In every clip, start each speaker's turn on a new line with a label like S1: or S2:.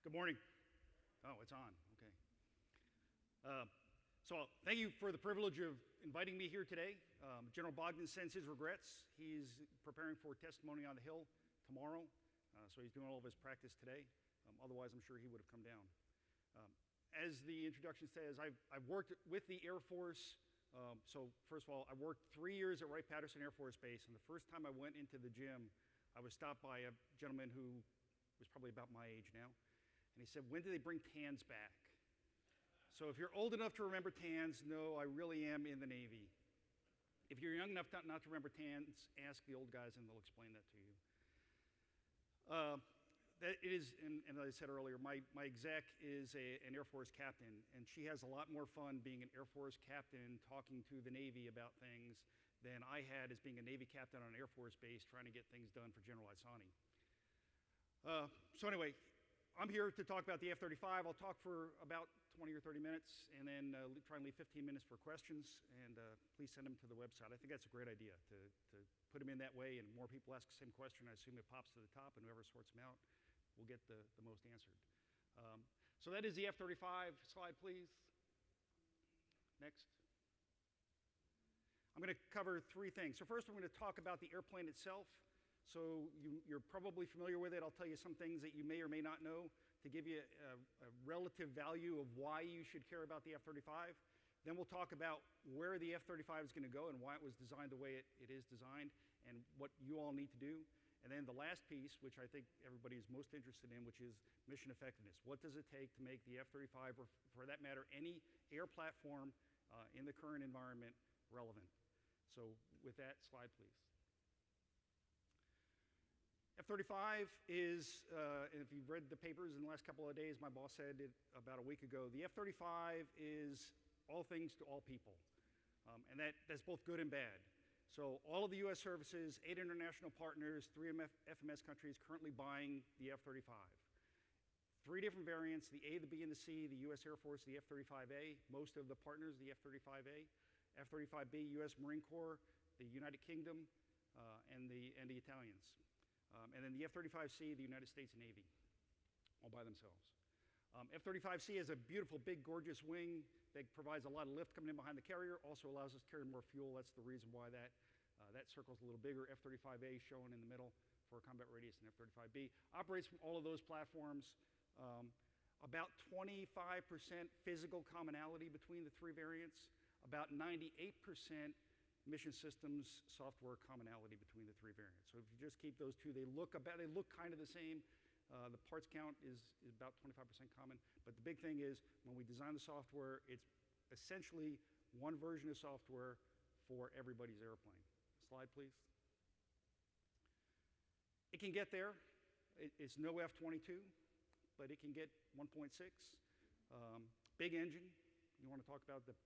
S1: Good morning. Oh, it's on. Okay. So thank you for the privilege of inviting me here today. General Bogdan sends his regrets. He's preparing for testimony on the Hill tomorrow, so he's doing all of his practice today. Otherwise, I'm sure he would have come down. As the introduction says, I've worked with the Air Force. So first of all, I worked 3 years at Wright-Patterson Air Force Base, and the first time I went into the gym, I was stopped by a gentleman who was probably about my age now. And he said, when do they bring TANs back? So if you're old enough to remember TANs, no, I really am in the Navy. If you're young enough not to remember TANs, ask the old guys and they'll explain that to you. That it is, and as I said earlier, my exec is an Air Force captain, and she has a lot more fun being an Air Force captain talking to the Navy about things than I had as being a Navy captain on an Air Force base trying to get things done for General Isani. So anyway, I'm here to talk about the F-35. I'll talk for about 20 or 30 minutes and then try and leave 15 minutes for questions, and please send them to the website. I think that's a great idea to put them in that way, and more people ask the same question. I assume it pops to the top, and whoever sorts them out will get the most answered. So that is the F-35. Slide, please. Next. I'm going to cover 3 things. So first, I'm going to talk about the airplane itself. So you're probably familiar with it. I'll tell you some things that you may or may not know to give you a relative value of why you should care about the F-35. Then we'll talk about where the F-35 is going to go and why it was designed the way it is designed and what you all need to do. And then the last piece, which I think everybody is most interested in, which is mission effectiveness. What does it take to make the F-35, or for that matter, any air platform in the current environment relevant? So with that, slide please. F-35 is, and if you've read the papers in the last couple of days, my boss said it about a week ago, the F-35 is all things to all people. And that's both good and bad. So all of the US services, 8 international partners, 3 FMS countries currently buying the F-35. 3 different variants, the A, the B, and the C, the US Air Force, the F-35A, most of the partners, the F-35A, F-35B, US Marine Corps, the United Kingdom, and the Italians. And then the F-35C, the United States Navy, all by themselves. F-35C has a beautiful, big, gorgeous wing that provides a lot of lift coming in behind the carrier, also allows us to carry more fuel. That's the reason why that circle's a little bigger. F-35A shown in the middle for combat radius, and F-35B. Operates from all of those platforms. About 25% physical commonality between the 3 variants. About 98% mission systems software commonality between the 3 variants. So if you just keep those 2, they look kind of the same. The parts count is about 25% common. But the big thing is when we design the software, it's essentially one version of software for everybody's airplane. Slide, please. It can get there. It's no F-22, but it can get 1.6. Big engine. You want to talk about the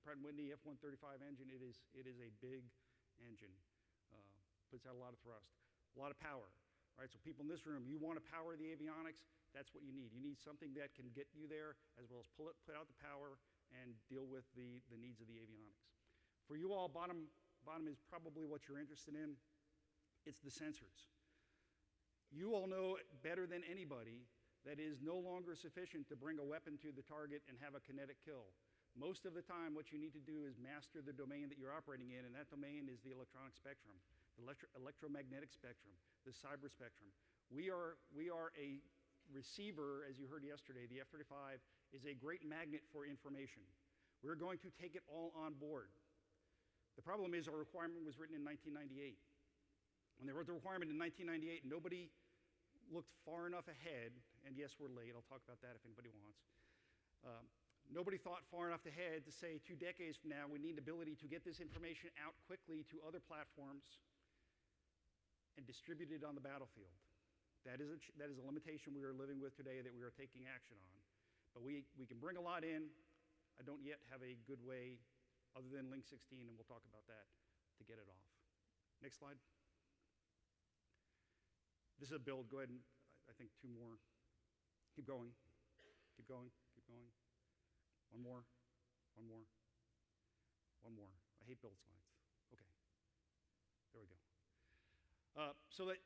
S1: Pratt & Whitney F-135 engine, it is a big engine. Puts out a lot of thrust, a lot of power. Right? So people in this room, you want to power the avionics, that's what you need. You need something that can get you there, as well as put out the power and deal with the needs of the avionics. For you all, bottom is probably what you're interested in. It's the sensors. You all know better than anybody that is no longer sufficient to bring a weapon to the target and have a kinetic kill. Most of the time, what you need to do is master the domain that you're operating in, and that domain is the electronic spectrum, the electromagnetic spectrum, the cyber spectrum. We are a receiver, as you heard yesterday. The F-35 is a great magnet for information. We're going to take it all on board. The problem is our requirement was written in 1998. When they wrote the requirement in 1998, nobody looked far enough ahead, and yes, we're late. I'll talk about that if anybody wants. Nobody thought far enough ahead to say 2 decades from now, we need the ability to get this information out quickly to other platforms and distribute it on the battlefield. That is a limitation we are living with today that we are taking action on. But we can bring a lot in. I don't yet have a good way, other than Link 16, and we'll talk about that, to get it off. Next slide. This is a build. Go ahead and, I think, 2 more. Keep going. Keep going. Keep going. 1 more. 1 more. 1 more. I hate build slides. Okay. There we go. So that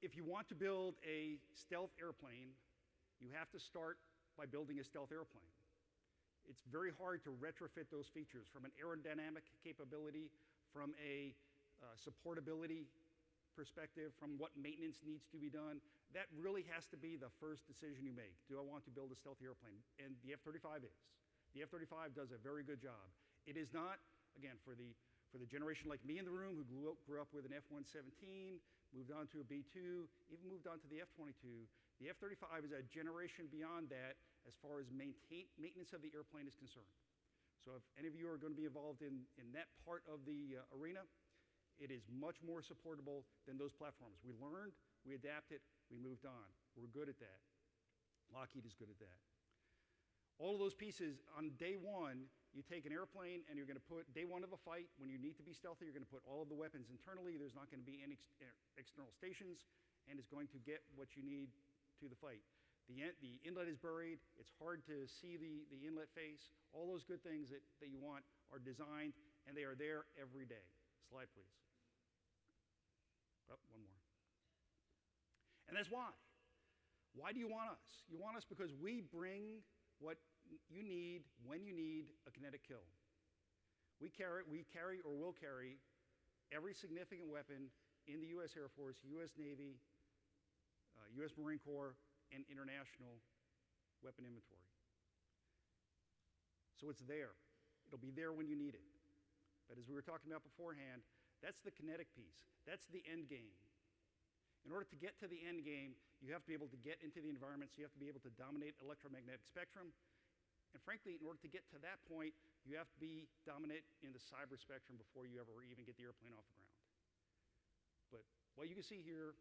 S1: if you want to build a stealth airplane, you have to start by building a stealth airplane. It's very hard to retrofit those features from an aerodynamic capability, from a supportability perspective, from what maintenance needs to be done. That really has to be the first decision you make. Do I want to build a stealthy airplane? And the F-35 is. The F-35 does a very good job. It is not, again, for the generation like me in the room who grew up with an F-117, moved on to a B-2, even moved on to the F-22, the F-35 is a generation beyond that as far as maintenance of the airplane is concerned. So if any of you are going to be involved in that part of the arena, it is much more supportable than those platforms. We learned, we adapted, we moved on. We're good at that. Lockheed is good at that. All of those pieces, on day one, you take an airplane and you're going to put, day one of a fight, when you need to be stealthy, you're going to put all of the weapons internally. There's not going to be any external stations, and it's going to get what you need to the fight. The inlet is buried. It's hard to see the inlet face. All those good things that you want are designed, and they are there every day. Slide, please. Oh, one more. And that's why. Why do you want us? You want us because we bring what you need when you need a kinetic kill. We carry or will carry every significant weapon in the U.S. Air Force, U.S. Navy, U.S. Marine Corps, and international weapon inventory. So it's there. It'll be there when you need it. But as we were talking about beforehand, that's the kinetic piece. That's the end game. In order to get to the end game, you have to be able to get into the environment, so you have to be able to dominate electromagnetic spectrum. And frankly, in order to get to that point, you have to be dominant in the cyber spectrum before you ever even get the airplane off the ground. But what you can see here,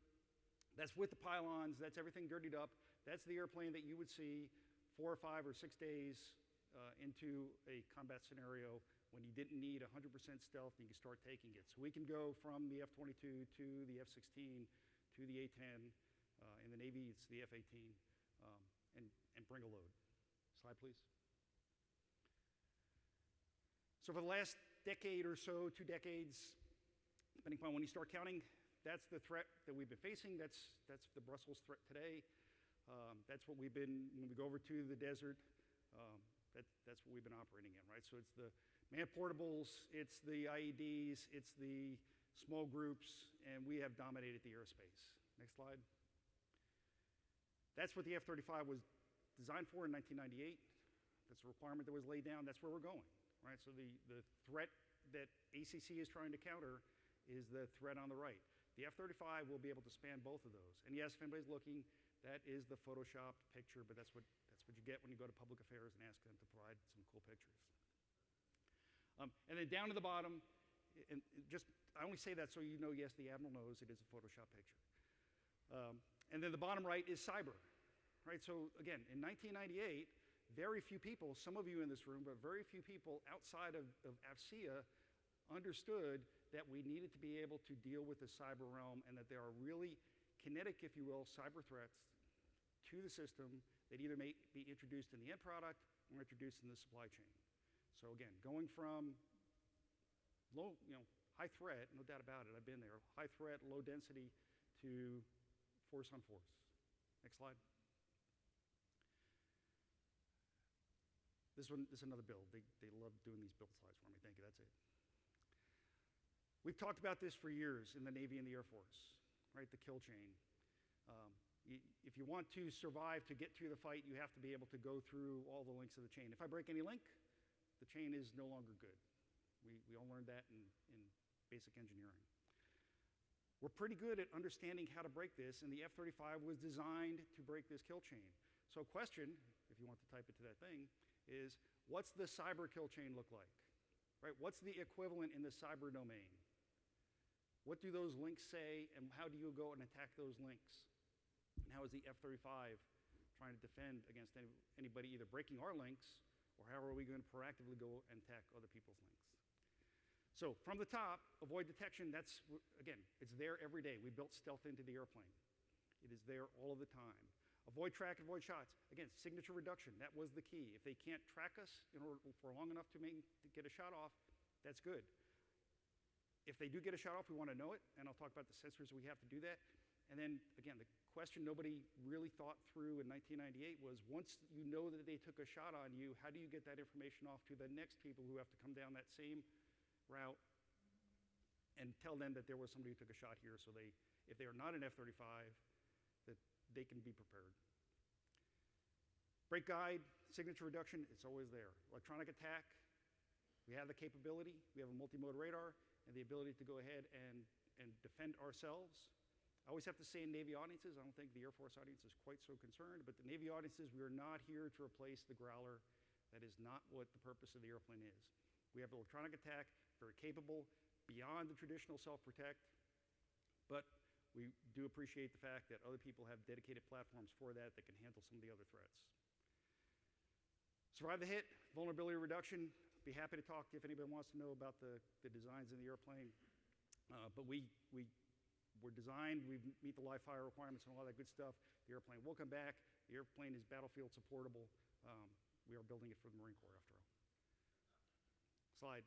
S1: that's with the pylons, that's everything dirtied up. That's the airplane that you would see 4 or 5 or 6 days into a combat scenario when you didn't need 100% stealth and you can start taking it. So we can go from the F-22 to the F-16 to the A-10. In the Navy, it's the F-18, and bring a load. Slide, please. So for the last decade or so, 2 decades, depending upon when you start counting, that's the threat that we've been facing. That's the Brussels threat today. That's what we've been, when we go over to the desert, that's what we've been operating in, right? So it's the man portables, it's the IEDs, it's the small groups, and we have dominated the airspace. Next slide. That's what the F-35 was designed for in 1998. That's a requirement that was laid down. That's where we're going, right? So the threat that ACC is trying to counter is the threat on the right. The F-35 will be able to span both of those. And yes, if anybody's looking, that is the photoshopped picture, but that's what you get when you go to public affairs and ask them to provide some cool pictures. And then down to the bottom, and just, I only say that so you know, yes, the Admiral knows it is a Photoshop picture. And then the bottom right is cyber, right? So again, in 1998, very few people, some of you in this room, but very few people outside of Afcea understood that we needed to be able to deal with the cyber realm and that there are really kinetic, if you will, cyber threats to the system that either may be introduced in the end product or introduced in the supply chain. So again, going from low, high threat, no doubt about it, I've been there, high threat, low density to force on force. Next slide. This is another build. They love doing these build slides for me. Thank you, that's it. We've talked about this for years in the Navy and the Air Force, right? The kill chain. If you want to survive to get to the fight, you have to be able to go through all the links of the chain. If I break any link, the chain is no longer good. We all learned that in basic engineering. We're pretty good at understanding how to break this, and the F-35 was designed to break this kill chain. So question, if you want to type it to that thing, is what's the cyber kill chain look like? Right? What's the equivalent in the cyber domain? What do those links say, and how do you go and attack those links? And how is the F-35 trying to defend against anybody either breaking our links, or how are we going to proactively go and attack other people's links? So from the top, avoid detection, that's, again, it's there every day. We built stealth into the airplane. It is there all of the time. Avoid track, avoid shots. Again, signature reduction, that was the key. If they can't track us in order for long enough to get a shot off, that's good. If they do get a shot off, we want to know it, and I'll talk about the sensors we have to do that. And then, again, the question nobody really thought through in 1998 was, once you know that they took a shot on you, how do you get that information off to the next people who have to come down that same route and tell them that there was somebody who took a shot here, so they, if they are not an F-35, that they can be prepared. Break guide, signature reduction, it's always there. Electronic attack, we have the capability, we have a multi-mode radar, and the ability to go ahead and defend ourselves. I always have to say in Navy audiences, I don't think the Air Force audience is quite so concerned, but the Navy audiences, we are not here to replace the Growler. That is not what the purpose of the airplane is. We have electronic attack, very capable, beyond the traditional self-protect, but we do appreciate the fact that other people have dedicated platforms for that that can handle some of the other threats. Survive the hit, vulnerability reduction. Be happy to talk if anybody wants to know about the designs in the airplane. But we're designed, we meet the live fire requirements and all that good stuff. The airplane will come back. The airplane is battlefield supportable. We are building it for the Marine Corps after all. Slide.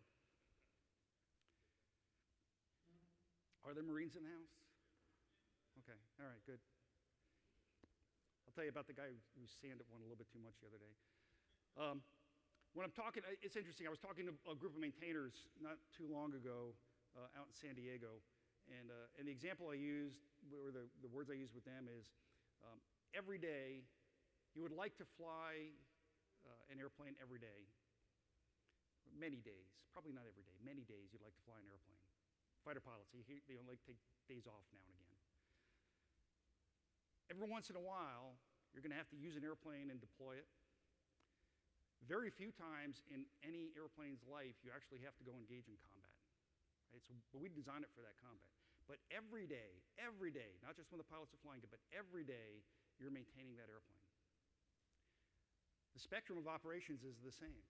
S1: Are there Marines in the house? Okay, all right, good. I'll tell you about the guy who sanded one a little bit too much the other day. When I'm talking, it's interesting, I was talking to a group of maintainers not too long ago out in San Diego, and the example I used, or the words I used with them is, every day, you would like to fly an airplane every day. Many days, probably not every day, many days you'd like to fly an airplane. Fighter pilots, they only take days off now and again. Every once in a while, you're going to have to use an airplane and deploy it. Very few times in any airplane's life you actually have to go engage in combat. Right? So we design it for that combat. But every day, not just when the pilots are flying it, but every day you're maintaining that airplane. The spectrum of operations is the same.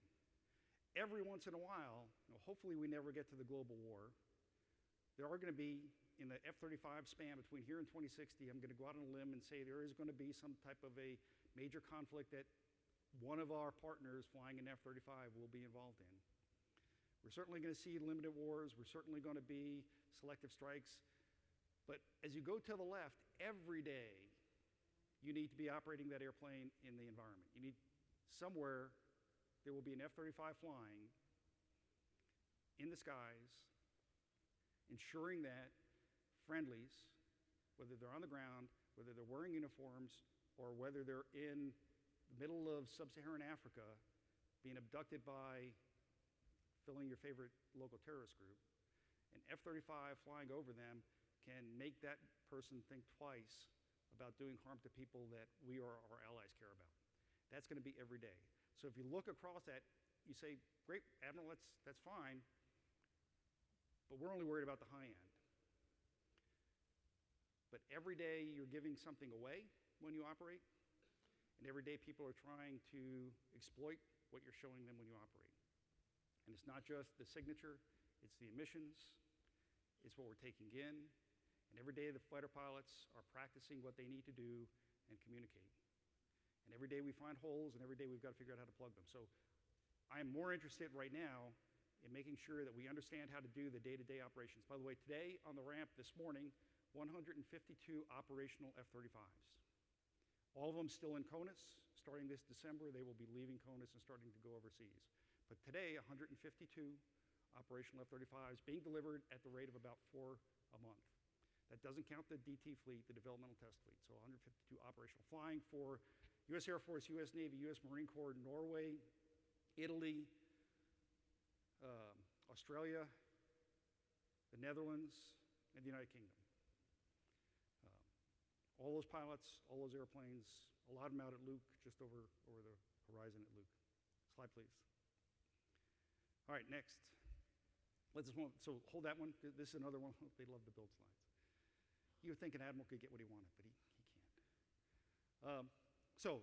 S1: Every once in a while, hopefully we never get to the global war, there are going to be, in the F-35 span between here and 2060, I'm going to go out on a limb and say there is going to be some type of a major conflict that one of our partners flying an F-35 will be involved in. We're certainly going to see limited wars. We're certainly going to be selective strikes. But as you go to the left, every day you need to be operating that airplane in the environment. You need somewhere there will be an F-35 flying in the skies, ensuring that friendlies, whether they're on the ground, whether they're wearing uniforms, or whether they're in the middle of sub-Saharan Africa being abducted by, filling your favorite local terrorist group, an F-35 flying over them can make that person think twice about doing harm to people that we or our allies care about. That's going to be every day. So if you look across that, you say, great, Admiral, that's fine, but we're only worried about the high end. But every day you're giving something away when you operate, and every day people are trying to exploit what you're showing them when you operate. And it's not just the signature, it's the emissions, it's what we're taking in, and every day the fighter pilots are practicing what they need to do and communicate. And every day we find holes, and every day we've got to figure out how to plug them. So I'm more interested right now in making sure that we understand how to do the day-to-day operations. By the way, today on the ramp this morning, 152 operational F-35s. All of them still in CONUS. Starting this December, they will be leaving CONUS and starting to go overseas. But today, 152 operational F-35s being delivered at the rate of about 4 a month. That doesn't count the DT fleet, the developmental test fleet. So 152 operational flying for U.S. Air Force, U.S. Navy, U.S. Marine Corps, Norway, Italy, Australia, the Netherlands, and the United Kingdom. All those pilots, all those airplanes, a lot of them out at Luke, just over the horizon at Luke. Slide, please. All right, next. So hold that one. This is another one. They love to build slides. You would think an admiral could get what he wanted, but he can't. So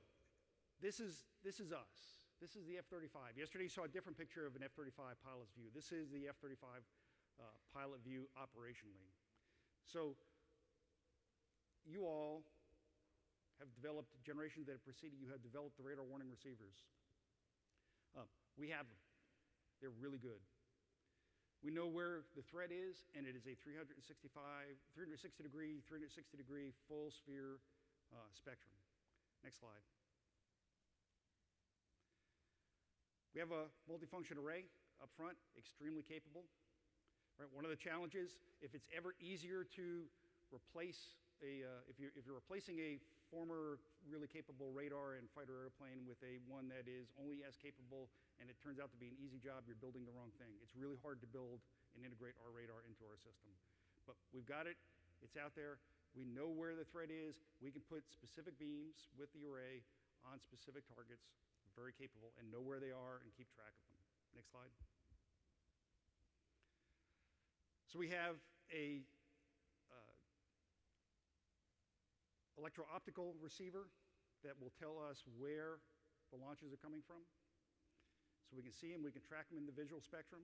S1: this is us. This is the F-35. Yesterday you saw a different picture of an F-35 pilot's view. This is the F-35 pilot view operationally. So you all have developed, generations that have preceded you have developed the radar warning receivers. We have them. They're really good. We know where the threat is, and it is a 360 degree full sphere spectrum. Next slide. We have a multifunction array up front, extremely capable. Right? One of the challenges, if it's ever easier to replace if you're replacing a former really capable radar and fighter airplane with one that is only as capable, and it turns out to be an easy job, you're building the wrong thing. It's really hard to build and integrate our radar into our system. But we've got it. It's out there. We know where the threat is. We can put specific beams with the array on specific targets, very capable, and know where they are and keep track of them. Next slide. So we have a electro-optical receiver that will tell us where the launches are coming from. So we can see them, we can track them in the visual spectrum.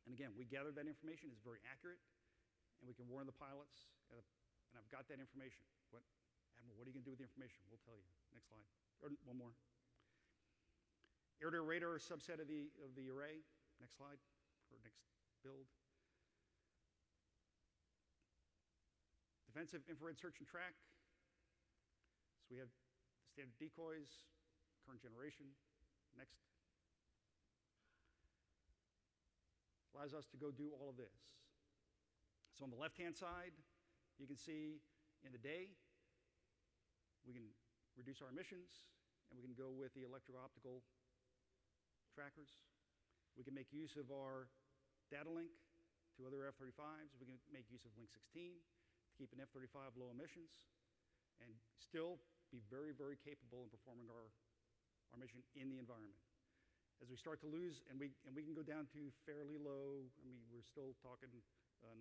S1: And again, we gather that information, it's very accurate, and we can warn the pilots, and I've got that information. Admiral, what are you going to do with the information? We'll tell you. Next slide. Or one more. Air-to-air radar is a subset of the array. Next slide, or next build. Defensive infrared search and track. So we have the standard decoys, current generation. Next. Allows us to go do all of this. So on the left-hand side, you can see in the day, we can reduce our emissions, and we can go with the electro-optical trackers. We can make use of our data link to other F-35s. We can make use of Link 16 to keep an F-35 low emissions and still be very, very capable in performing our mission in the environment. As we start to lose, and we can go down to fairly low, we're still talking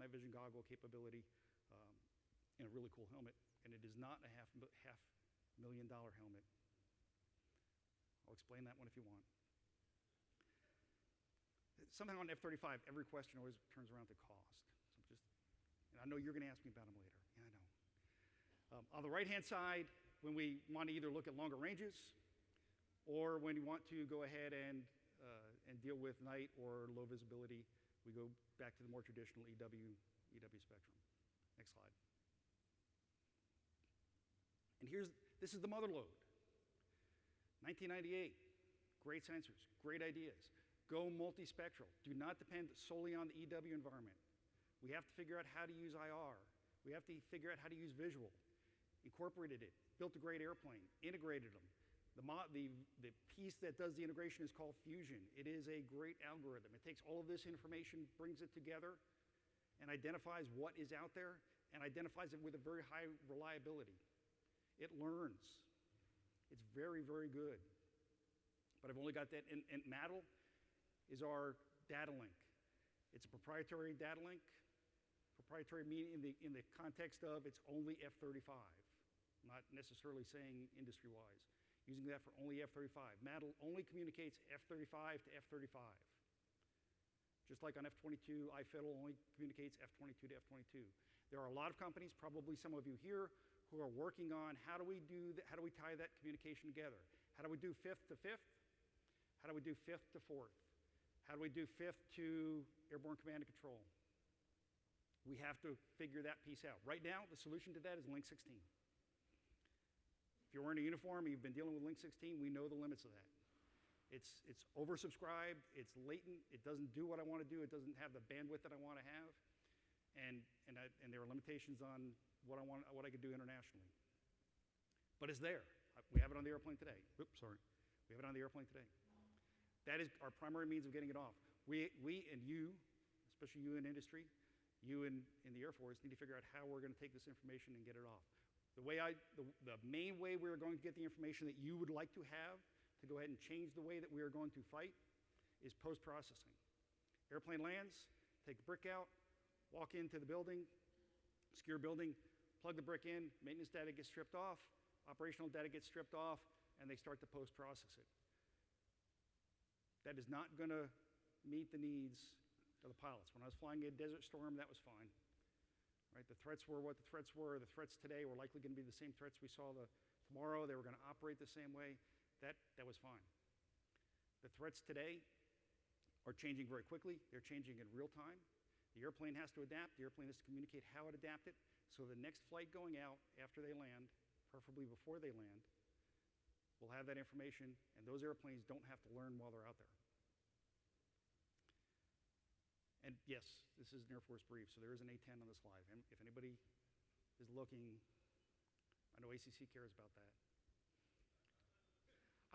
S1: night vision goggle capability in a really cool helmet, and it is not a $500,000 helmet. I'll explain that one if you want. Somehow on F-35, every question always turns around to cost. So and I know you're going to ask me about them later. Yeah, I know. On the right-hand side, when we want to either look at longer ranges, or when you want to go ahead and deal with night or low visibility, we go back to the more traditional EW spectrum. Next slide. And this is the mother lode. 1998, great sensors, great ideas. Go multispectral. Do not depend solely on the EW environment. We have to figure out how to use IR. We have to figure out how to use visual. Incorporated it, built a great airplane, integrated them. The piece that does the integration is called Fusion. It is a great algorithm. It takes all of this information, brings it together, and identifies what is out there, and identifies it with a very high reliability. It learns. It's very, very good. But I've only got that, and MADL is our data link. It's a proprietary data link. Proprietary meaning in the context of it's only F-35, not necessarily saying industry-wise. Using that for only F-35. MADL only communicates F-35 to F-35. Just like on F-22, iFiddle only communicates F-22 to F-22. There are a lot of companies, probably some of you here, who are working on how do we tie that communication together? How do we do fifth to fifth? How do we do fifth to fourth? How do we do fifth to airborne command and control? We have to figure that piece out. Right now, the solution to that is Link 16. If you're wearing a uniform and you've been dealing with Link 16, we know the limits of that. It's oversubscribed, it's latent, it doesn't do what I want to do, it doesn't have the bandwidth that I want to have, and there are limitations on what I could do internationally. But it's there. We have it on the airplane today. Oops, sorry. We have it on the airplane today. That is our primary means of getting it off. We and you, especially you in industry, you in the Air Force, need to figure out how we're going to take this information and get it off. The main way we're going to get the information that you would like to have to go ahead and change the way that we are going to fight is post-processing. Airplane lands, take the brick out, walk into the building, secure building, plug the brick in, maintenance data gets stripped off, operational data gets stripped off, and they start to post-process it. That is not going to meet the needs of the pilots. When I was flying a Desert Storm, that was fine. Right? The threats were what the threats were. The threats today were likely going to be the same threats we saw tomorrow. They were going to operate the same way. That was fine. The threats today are changing very quickly. They're changing in real time. The airplane has to adapt. The airplane has to communicate how it adapted. So the next flight going out after they land, preferably before they land, will have that information, and those airplanes don't have to learn while they're out there. And yes, this is an Air Force brief, so there is an A-10 on the slide. And if anybody is looking, I know ACC cares about that.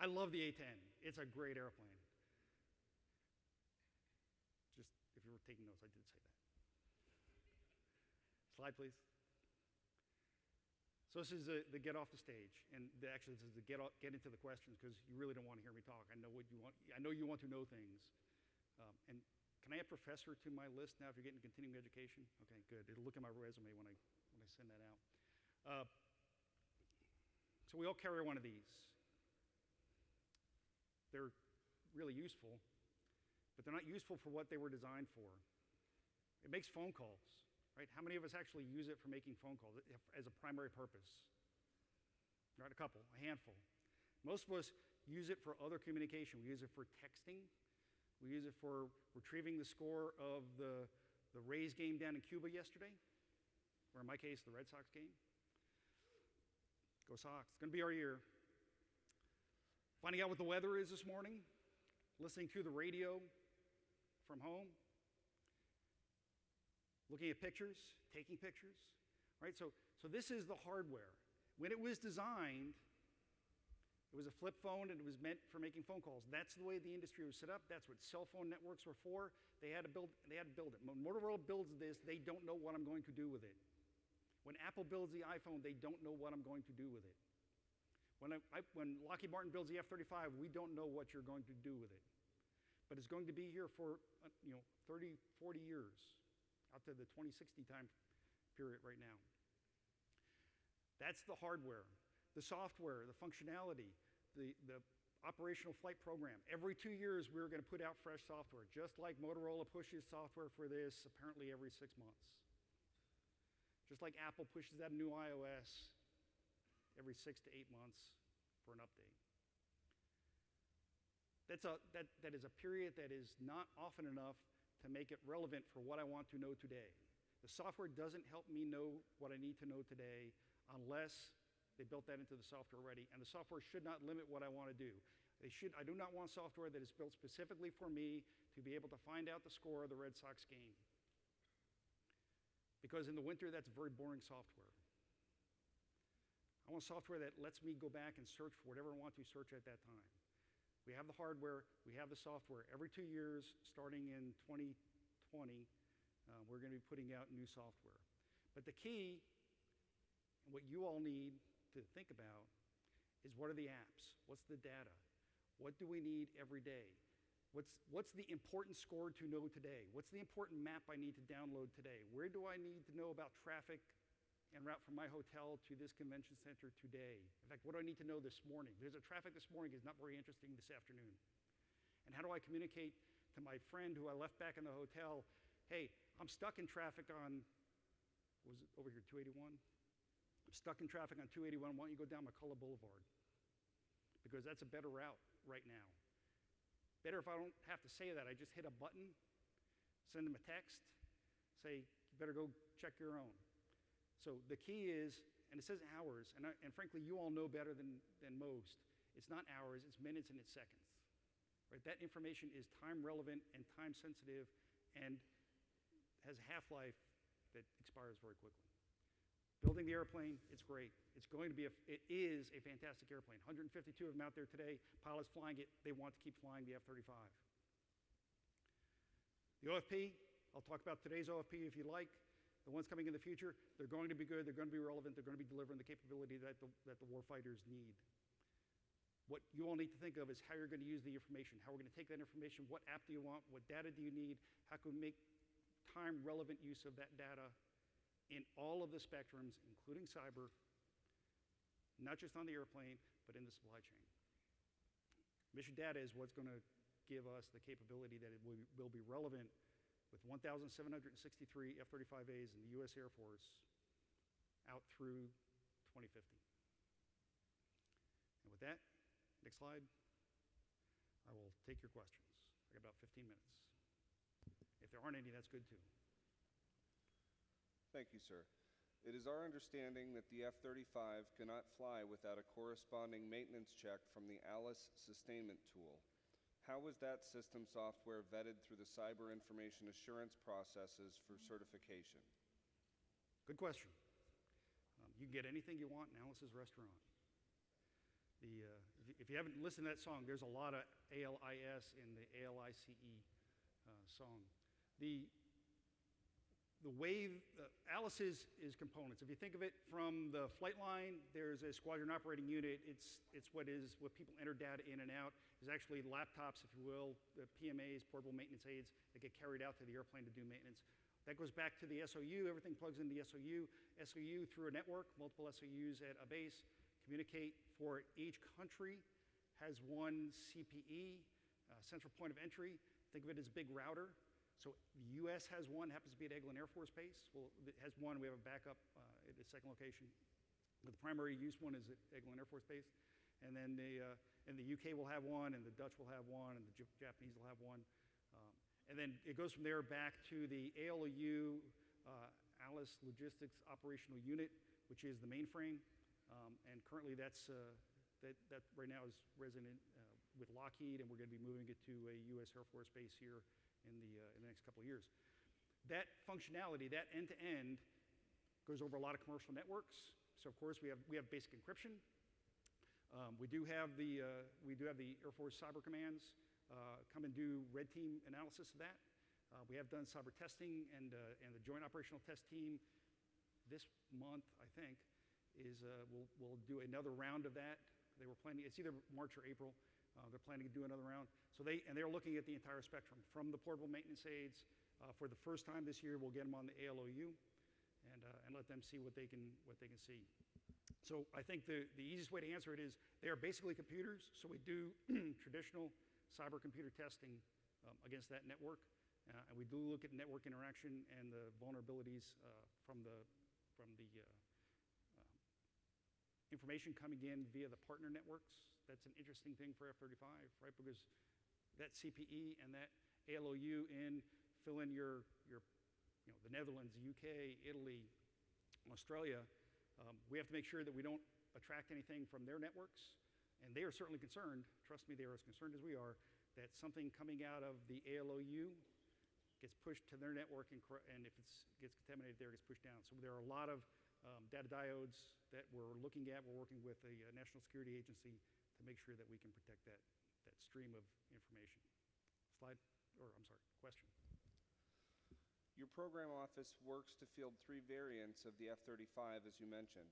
S1: I love the A-10. It's a great airplane. Just if you were taking notes, I did say that. Slide, please. So this is the get off the stage, and actually this is the get into the questions, because you really don't want to hear me talk. I know what you want. I know you want to know things. And can I add professor to my list now if you're getting continuing education? Okay, good. It'll look at my resume when I send that out. So we all carry one of these. They're really useful, but they're not useful for what they were designed for. It makes phone calls. Right? How many of us actually use it for making phone calls as a primary purpose? Right, a couple, a handful. Most of us use it for other communication. We use it for texting. We use it for retrieving the score of the Rays game down in Cuba yesterday, or in my case, the Red Sox game. Go Sox. It's going to be our year. Finding out what the weather is this morning, listening to the radio from home, looking at pictures, taking pictures, right? So this is the hardware. When it was designed, it was a flip phone and it was meant for making phone calls. That's the way the industry was set up. That's what cell phone networks were for. They had to build it. When Motorola builds this, they don't know what I'm going to do with it. When Apple builds the iPhone, they don't know what I'm going to do with it. When Lockheed Martin builds the F-35, we don't know what you're going to do with it. But it's going to be here for 30, 40 years. Out to the 2060 time period right now. That's the hardware. The software, the functionality, the operational flight program. Every 2 years, we're going to put out fresh software, just like Motorola pushes software for this apparently every 6 months. Just like Apple pushes out a new iOS every 6 to 8 months for an update. That is a period that is not often enough to make it relevant for what I want to know today. The software doesn't help me know what I need to know today unless they built that into the software already, and the software should not limit what I want to do. I do not want software that is built specifically for me to be able to find out the score of the Red Sox game. Because in the winter, that's very boring software. I want software that lets me go back and search for whatever I want to search at that time. We have the hardware, we have the software. Every 2 years, starting in 2020, we're going to be putting out new software. But the key, and what you all need to think about, is what are the apps? What's the data? What do we need every day? What's the important score to know today? What's the important map I need to download today? Where do I need to know about traffic en route from my hotel to this convention center today? In fact, what do I need to know this morning? Because the traffic this morning is not very interesting this afternoon. And how do I communicate to my friend who I left back in the hotel, hey, I'm stuck in traffic on, was it over here, 281? I'm stuck in traffic on 281. Why don't you go down McCullough Boulevard? Because that's a better route right now. Better if I don't have to say that. I just hit a button, send them a text, say, you better go check your own. So the key is, and it says hours, and frankly, you all know better than most. It's not hours, it's minutes and it's seconds. Right? That information is time relevant and time sensitive and has a half-life that expires very quickly. Building the airplane, it's great. It is a fantastic airplane. 152 of them out there today, pilots flying it, they want to keep flying the F-35. The OFP, I'll talk about today's OFP if you like. The ones coming in the future, they're going to be good, they're going to be relevant, they're going to be delivering the capability that the warfighters need. What you all need to think of is how you're going to use the information, how we're going to take that information, what app do you want, what data do you need, how can we make time-relevant use of that data in all of the spectrums, including cyber, not just on the airplane, but in the supply chain. Mission data is what's going to give us the capability that it will be relevant with 1,763 F-35As in the U.S. Air Force out through 2050. And with that, next slide, I will take your questions. I got about 15 minutes. If there aren't any, that's good too.
S2: Thank you, sir. It is our understanding that the F-35 cannot fly without a corresponding maintenance check from the Alice sustainment tool. How was that system software vetted through the cyber information assurance processes for certification?
S1: Good question. You can get anything you want in Alice's restaurant. If you haven't listened to that song, there's a lot of ALIS in the ALICE song. The way Alice is components. If you think of it from the flight line, there's a squadron operating unit. It's what people enter data in and out. There's actually laptops, if you will, the PMAs, portable maintenance aids, that get carried out to the airplane to do maintenance. That goes back to the SOU. Everything plugs into the SOU. SOU through a network, multiple SOUs at a base, communicate for each country, has one CPE, central point of entry. Think of it as a big router. So the U.S. has one, happens to be at Eglin Air Force Base. Well, it has one. We have a backup at the second location. But the primary use one is at Eglin Air Force Base. And then the UK will have one, and the Dutch will have one, and the Japanese will have one. And then it goes from there back to the ALOU, Alice Logistics Operational Unit, which is the mainframe. And currently that right now is resident with Lockheed, and we're going to be moving it to a U.S. Air Force Base here in the next couple of years. That functionality, that end-to-end, goes over a lot of commercial networks. So of course we have basic encryption. We do have the Air Force cyber commands come and do red team analysis of that. We have done cyber testing, and the Joint Operational Test Team this month, I think, will do another round of that. They were planning, it's either March or April. They're planning to do another round. So they're looking at the entire spectrum from the portable maintenance aids. For the first time this year, we'll get them on the ALOU and let them see what they can see. So I think the easiest way to answer it is they are basically computers. So we do traditional cyber computer testing against that network, and we do look at network interaction and the vulnerabilities from the information coming in via the partner networks. That's an interesting thing for F-35, right? Because that CPE and that ALOU fill in your the Netherlands, the UK, Italy, Australia. We have to make sure that we don't attract anything from their networks. And they are certainly concerned, trust me, they are as concerned as we are, that something coming out of the ALOU gets pushed to their network, and if it gets contaminated there, it gets pushed down. So there are a lot of data diodes that we're looking at. We're working with the National Security Agency to make sure that we can protect that stream of information. Question.
S2: Your program office works to field 3 variants of the F-35, as you mentioned.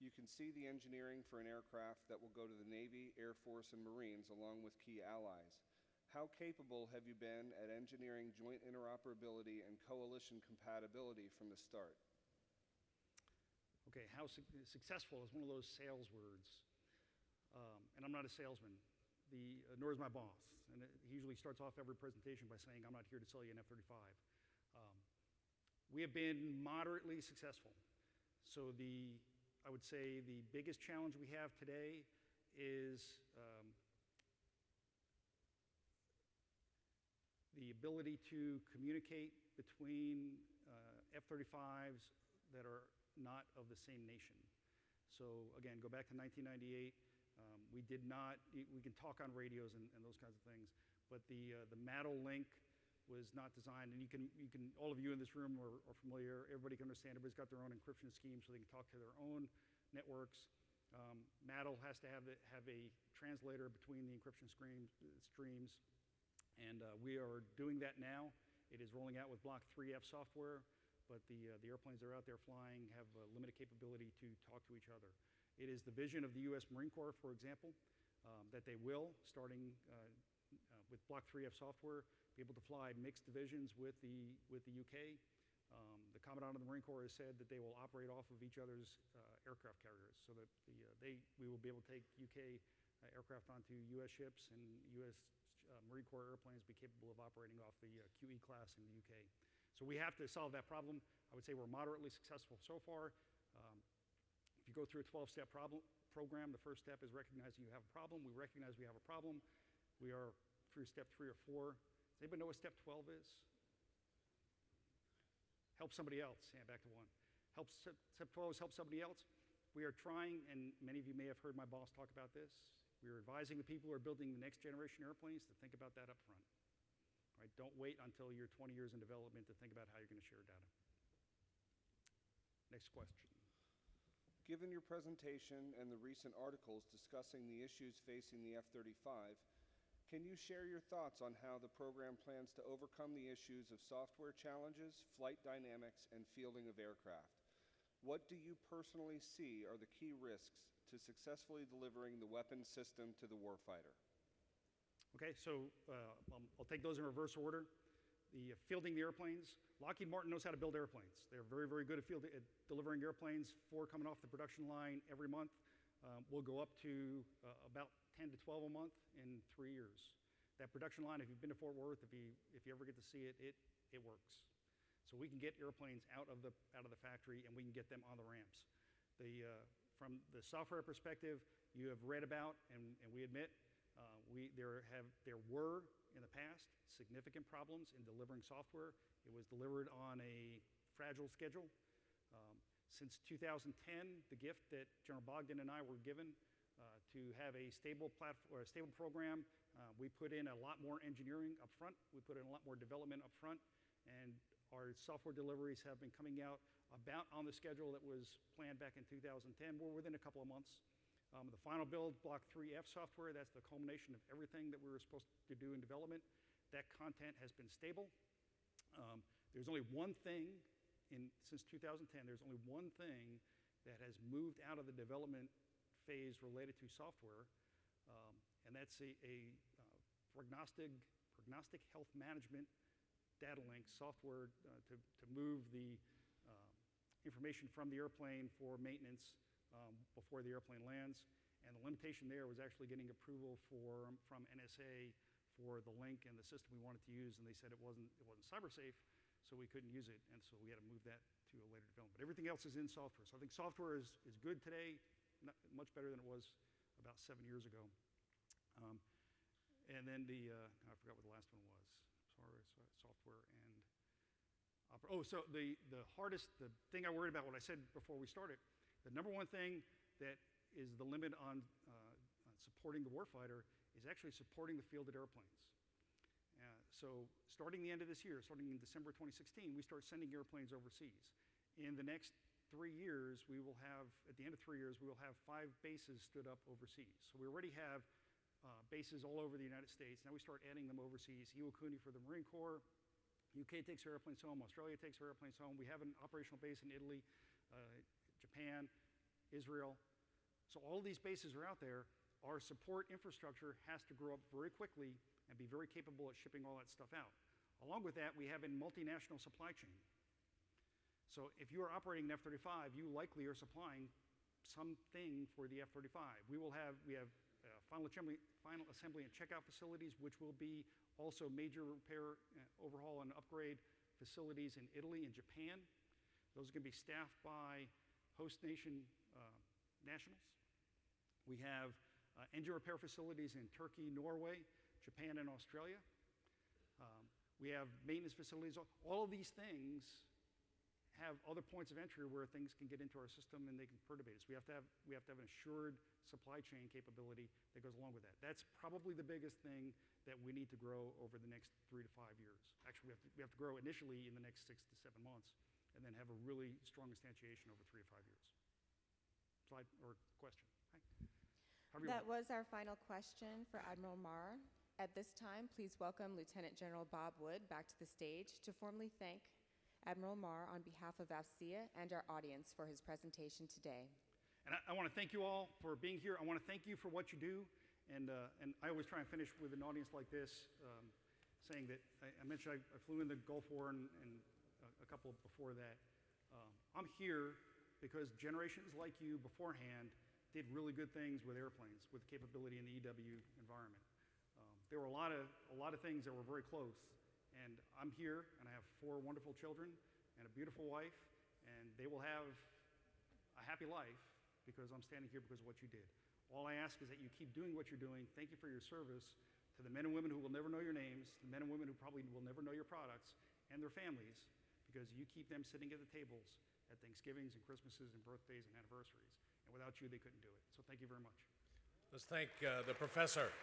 S2: You can see the engineering for an aircraft that will go to the Navy, Air Force, and Marines, along with key allies. How capable have you been at engineering joint interoperability and coalition compatibility from the start?
S1: Okay, how successful is one of those sales words. And I'm not a salesman, nor is my boss. And he usually starts off every presentation by saying, I'm not here to sell you an F-35. We have been moderately successful. So I would say the biggest challenge we have today is the ability to communicate between F-35s that are not of the same nation. So again, go back to 1998. We can talk on radios and those kinds of things, but the MATL link was not designed, and you can all of you in this room are familiar. Everybody can understand. Everybody's got their own encryption scheme, so they can talk to their own networks. MATL has to have a translator between the encryption streams, and we are doing that now. It is rolling out with Block 3F software, but the airplanes that are out there flying have limited capability to talk to each other. It is the vision of the U.S. Marine Corps, for example, that they will, starting with Block 3F software, be able to fly mixed divisions with the UK. The Commandant of the Marine Corps has said that they will operate off of each other's aircraft carriers, so that we will be able to take UK aircraft onto U.S. ships, and U.S. Marine Corps airplanes be capable of operating off the QE class in the UK. So we have to solve that problem. I would say we're moderately successful so far. If you go through a 12-step program, the first step is recognizing you have a problem. We recognize we have a problem. We are through step 3 or 4. Does anybody know what step 12 is? Help somebody else. Yeah, back to 1. Step 12 is help somebody else. We are trying, and many of you may have heard my boss talk about this, we are advising the people who are building the next generation airplanes to think about that up front. Right? Don't wait until you're 20 years in development to think about how you're going to share data. Next question.
S2: Given your presentation and the recent articles discussing the issues facing the F-35, can you share your thoughts on how the program plans to overcome the issues of software challenges, flight dynamics, and fielding of aircraft? What do you personally see are the key risks to successfully delivering the weapon system to the warfighter?
S1: Okay, so I'll take those in reverse order. The fielding the airplanes. Lockheed Martin knows how to build airplanes. They're very, very good at delivering airplanes. 4 coming off the production line every month. We'll go up to about 10 to 12 a month in 3 years. That production line, if you've been to Fort Worth, if you ever get to see it, it works. So we can get airplanes out of the factory and we can get them on the ramps. From the software perspective, you have read about, and we admit, there were in the past significant problems in delivering software. It was delivered on a fragile schedule. Since 2010, the gift that General Bogdan and I were given to have a stable platform or a stable program, we put in a lot more engineering up front. We put in a lot more development up front, and our software deliveries have been coming out about on the schedule that was planned back in 2010. We're within a couple of months. The final build, Block 3F software, that's the culmination of everything that we were supposed to do in development. That content has been stable. There's only one thing since 2010, there's only one thing that has moved out of the development phase related to software, and that's a prognostic health management data link software to move the information from the airplane for maintenance before the airplane lands. And the limitation there was actually getting approval from NSA for the link and the system we wanted to use, and they said it wasn't cyber safe, so we couldn't use it, and so we had to move that to a later development. But everything else is in software. So I think software is good today, much better than it was about 7 years ago. And then I forgot what the last one was. Sorry, software and so the thing I worried about, what I said before we started, the number one thing that is the limit on supporting the warfighter is actually supporting the fielded airplanes. So starting the end of this year, starting in December 2016, we start sending airplanes overseas. In the next 3 years, at the end of 3 years, we will have 5 bases stood up overseas. So we already have bases all over the United States. Now we start adding them overseas. Iwakuni for the Marine Corps. UK takes their airplanes home. Australia takes their airplanes home. We have an operational base in Italy, Japan, Israel. So all of these bases are out there. Our support infrastructure has to grow up very quickly and be very capable at shipping all that stuff out. Along with that, we have a multinational supply chain. So if you are operating an F-35, you likely are supplying something for the F-35. We have final assembly and checkout facilities, which will be also major repair, overhaul, and upgrade facilities in Italy and Japan. Those are going to be staffed by host nation nationals. We have engine repair facilities in Turkey, Norway, Japan, and Australia. We have maintenance facilities. All of these things have other points of entry where things can get into our system and they can perturbate us. We have to have an assured supply chain capability that goes along with that. That's probably the biggest thing that we need to grow over the next 3 to 5 years. Actually, we have to grow initially in the next 6 to 7 months, and then have a really strong instantiation over 3 to 5 years. Slide or question. Hi.
S3: That was our final question for Admiral Mahr. At this time, please welcome Lieutenant General Bob Wood back to the stage to formally thank Admiral Mahr on behalf of Afcea and our audience for his presentation today.
S1: And I want to thank you all for being here. I want to thank you for what you do. And I always try and finish with an audience like this, saying that I mentioned I flew in the Gulf War and a couple before that. I'm here because generations like you beforehand did really good things with airplanes, with capability in the EW environment. There were a lot of things that were very close. And I'm here, and I have 4 wonderful children and a beautiful wife, and they will have a happy life because I'm standing here because of what you did. All I ask is that you keep doing what you're doing. Thank you for your service to the men and women who will never know your names, the men and women who probably will never know your products, and their families, because you keep them sitting at the tables at Thanksgivings and Christmases and birthdays and anniversaries. And without you, they couldn't do it. So thank you very much.
S4: Let's thank the professor.